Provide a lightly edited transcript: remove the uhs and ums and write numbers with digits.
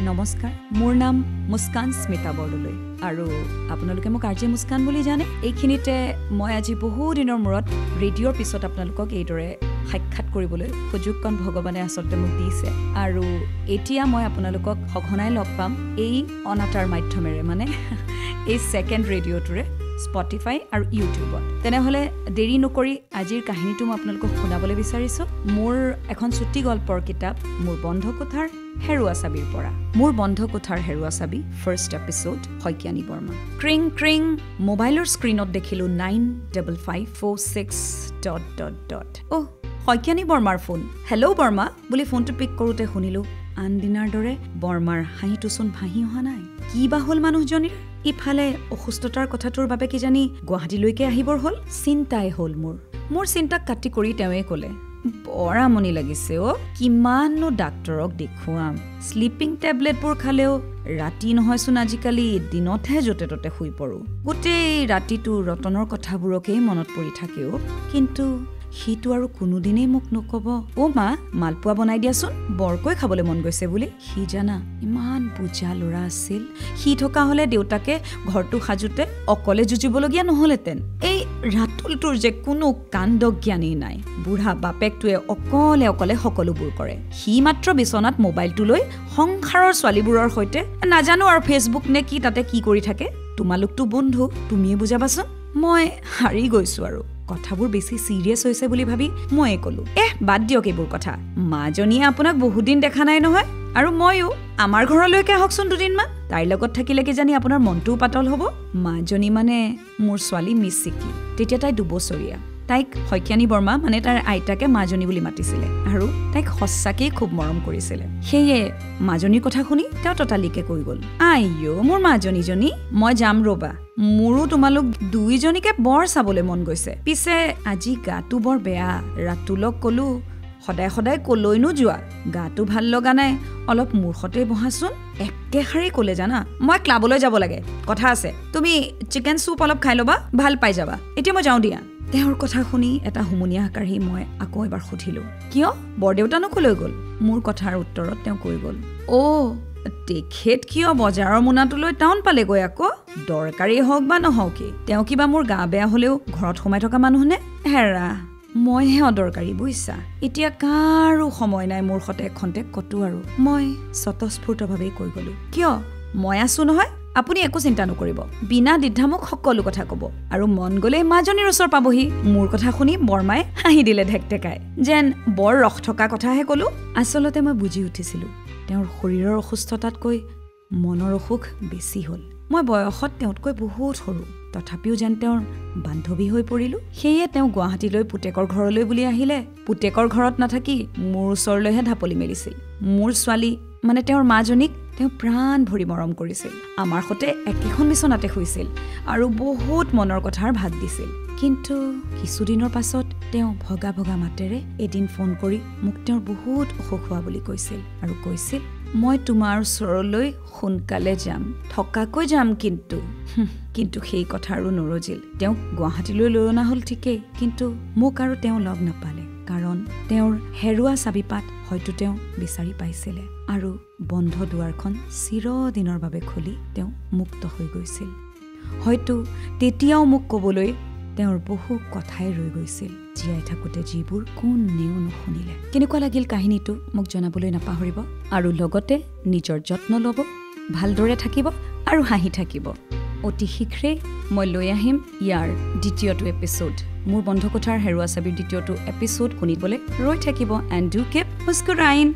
নমস্কাৰ মোৰ নাম মুস্কান স্মিতা বৰদলৈ আৰু আপোনালোকে মোক আৰজে মুস্কান বুলি জানে এইখিনিতে মই আজি বহু দিনৰ মূৰত ৰেডিঅ'ৰ পিছত আপোনালোকক এইদৰে সাক্ষাৎ কৰিবলৈ সুযোগকণ ভগৱানে আচলতে মোক দিছে আৰু এতিয়া মই আপোনালোকক সঘনাই লগ পাম এই অনাতাৰ মাধ্যমেৰে মানে এই সেকেন্ড ৰেডিঅ'টোৰে Spotify আৰু ইউটিউবত তেনেহলে দেৰি নকৰি আজিৰ কাহিনীটো মই আপোনালোকক শুনাবলৈ বিচাৰিছো মোৰ এখন ছুটি গল্পৰ কিতাপ মোৰ বন্ধ কোঠাৰ হেৰুৱা চাবিৰ পৰা মোৰ বন্ধ কোঠাৰ হেৰুৱা চাবি ফাৰ্ষ্ট এপিসোড শইকীয়ানী বৰ্মা ক্ৰিং ক্ৰিং মোবাইলৰ স্ক্ৰিনত দেখিলো 95546... শইকীয়ানী বৰ্মাৰ ফোন হেল্ল' বৰ্মা বুলি ফোনটো পিক কৰোতে শুনিলো আন দিনাৰ দৰে বৰ্মাৰ হাঁহিটোচোন ভাহি অহা নাই কি বা হ'ল মানুহজনীৰ ইফালে অসুস্থতাৰ কথাটোৰ বাবে কি জানি গুৱাহাটীলৈকে আহিবৰ হ'ল চিন্তাই হ'ল মোৰ চিন্তাক কাটি কৰি তেওঁৱে ক'লে বৰ আমনি লাগিছে কিমাননো ডাক্তৰক দেখুৱাম স্লিপিং টেবলেটবোৰ খালেও ৰাতি নহয়চোন আজিকালি দিনতহে য'তে ত'তে শুই পৰো গোটেই ৰাতিটো ৰতনৰ কথাবোৰকেই মনত পৰি থাকে কিন্তু সিটো আৰু কোনোদিনেই মোক নকব মা মালপোৱা বনাই দিয়াচোন বৰকৈ খাবলৈ মন গৈছে বুলি সি জানা ইমান বুজা ল'ৰা আছিল সি থকা হলে দেউতাকে ঘৰটো সাজুতে অকলে যুঁজিবলগীয়া নহলেতেন এই ৰাতুলটোৰ যে কোনো কাণ্ড জ্ঞানেই নাই বুঢ়া বাপেকটোৱে অকলে সকলোবোৰ কৰে সি মাত্ৰ বিচনাত মোবাইলটো লৈ সংসাৰৰ ছোৱালীবোৰৰ সৈতে নাজানো আৰু ফেচবুক নে কি তাতে কি কৰি থাকে তোমালোকতো বন্ধু তুমিয়ে বুজাবাচোন মই হাৰি গৈছো আৰু কথাবোৰ বেছি সিৰিয়াস হৈছে বুলি ভাবি মই ক'লো বাদ দিয়ক এইবোৰ কথা মাজনীয়ে আপোনাক বহুত দিন দেখা নাই নহয় আৰু মইও আমাৰ ঘৰলৈকে আহকচোন দুদিনমান তাইৰ লগত থাকিলে কি জানি আপোনাৰ মনটোও পাতল হ'ব মাজনী মানে মোৰ ছোৱালী মিছিকি তেতিয়া তাই 2 বছৰীয়া তাইক শইকীয়ানী বৰ্মা মানে তাৰ আইতাকে মাজনী বুলি মাতিছিলে আৰু তাইক সঁচাকেই খুব মৰম কৰিছিলে সেয়ে মাজনীৰ কথা শুনি তেওঁ ততালিকে কৈ গ'ল আইও মোৰ মাজনীজনী মই যাম ৰবা মোৰো তোমালোক দুইজনীকে বৰ চাবলৈ মন গৈছে পিছে আজি গাটো বৰ বেয়া ৰাতুলক ক'লো সদায় কলৈনো যোৱা গাটো ভাল লগা নাই অলপ মূৰ্খতে বহাচোন একেখাৰে ক'লে জানা মই ক্লাবলৈ যাব লাগে কথা আছে তুমি চিকেন চুপ অলপ খাই ল'বা ভাল পাই যাবা এতিয়া মই যাওঁ দিয়া তেওঁৰ কথা শুনি এটা হুমুনিয়া কাঢ়ি মই আকৌ এবাৰ সুধিলো কিয় বৰদেউতানো কলৈ গ'ল মোৰ কথাৰ উত্তৰত তেওঁ কৈ গ'ল তেখেত কিয় বজাৰৰ মোনাটোলৈ টাউন পালেগৈ আকৌ দৰকাৰী হওক বা নহওক কি তেওঁ কিবা মোৰ গা বেয়া হলেও ঘৰত সোমাই থকা মানুহ নে হেৰা মইহে অদৰকাৰী বুইছা এতিয়া কাৰো সময় নাই মোৰ সতে খন্তে কটো আৰু মই স্বতঃস্ফূৰ্তভাৱে কৈ গলো কিয় মই আছো নহয় আপুনি একো চিন্তা নকৰিব বিনা দ্বিধামুক সকলো কথা ক'ব আৰু মন গলে মাজনীৰ ওচৰ পাবহি মোৰ কথা শুনি বৰ্মাই হাঁহি দিলে ঢেকঢেকাই যেন বৰ ৰখ থকা কথাহে ক'লো আচলতে মই বুজি উঠিছিলো তেওঁৰ শৰীৰৰ অসুস্থতাতকৈ মনৰ অসুখ বেছি হ'ল মই বয়সত তেওঁতকৈ বহুত সৰু তথাপিও যেন তেওঁৰ বান্ধৱী হৈ পৰিলো সেয়ে তেওঁ গুৱাহাটীলৈ পুতেকৰ ঘৰলৈ বুলি আহিলে পুতেকৰ ঘৰত নাথাকি মোৰ ওচৰলৈহে ঢাপলি মেলিছিল মোৰ ছোৱালী মানে তেওঁৰ মাজনীক তেওঁ প্ৰাণ ভৰি মৰম কৰিছিল আমাৰ সতে একেখন বিচনাতে শুইছিল আৰু বহুত মনৰ কথাৰ ভাগ দিছিল কিন্তু কিছুদিনৰ পাছত তেওঁ ভগা মাতেৰে এদিন ফোন কৰি মোক তেওঁৰ বহুত অসুখ হোৱা বুলি কৈছিল আৰু কৈছিল মই তোমাৰ ওচৰলৈ সোনকালে যাম থকাকৈ যাম কিন্তু সেই কথা আৰু নৰজিল তেওঁ গুৱাহাটীলৈ লৈ অনা হ'ল ঠিকেই কিন্তু মোক আৰু তেওঁ লগ নাপালে কাৰণ তেওঁৰ হেৰুৱা চাবিপাত হয়তো তেওঁ বিচাৰি পাইছিলে আৰু বন্ধ দুৱাৰখন চিৰদিনৰ বাবে খুলি তেওঁ মুক্ত হৈ গৈছিল হয়তো তেতিয়াও মোক ক'বলৈ তেওঁৰ বহু কথাই ৰৈ গৈছিল জীয়াই থাকোতে যিবোৰ কোনেও নুশুনিলে কেনেকুৱা লাগিল কাহিনীটো মোক জনাবলৈ নাপাহৰিব আৰু লগতে নিজৰ যত্ন ল'ব ভালদৰে থাকিব আৰু হাঁহি থাকিব অতি শীঘ্ৰে মই লৈ আহিম ইয়াৰ দ্বিতীয়টো এপিসোড মোৰ বন্ধ কোঠাৰ হেৰুৱা চাবিৰ দ্বিতীয়টো এপিসোড শুনিবলৈ ৰৈ থাকিব এণ্ড ডু কিপ মুস্কুৰাইন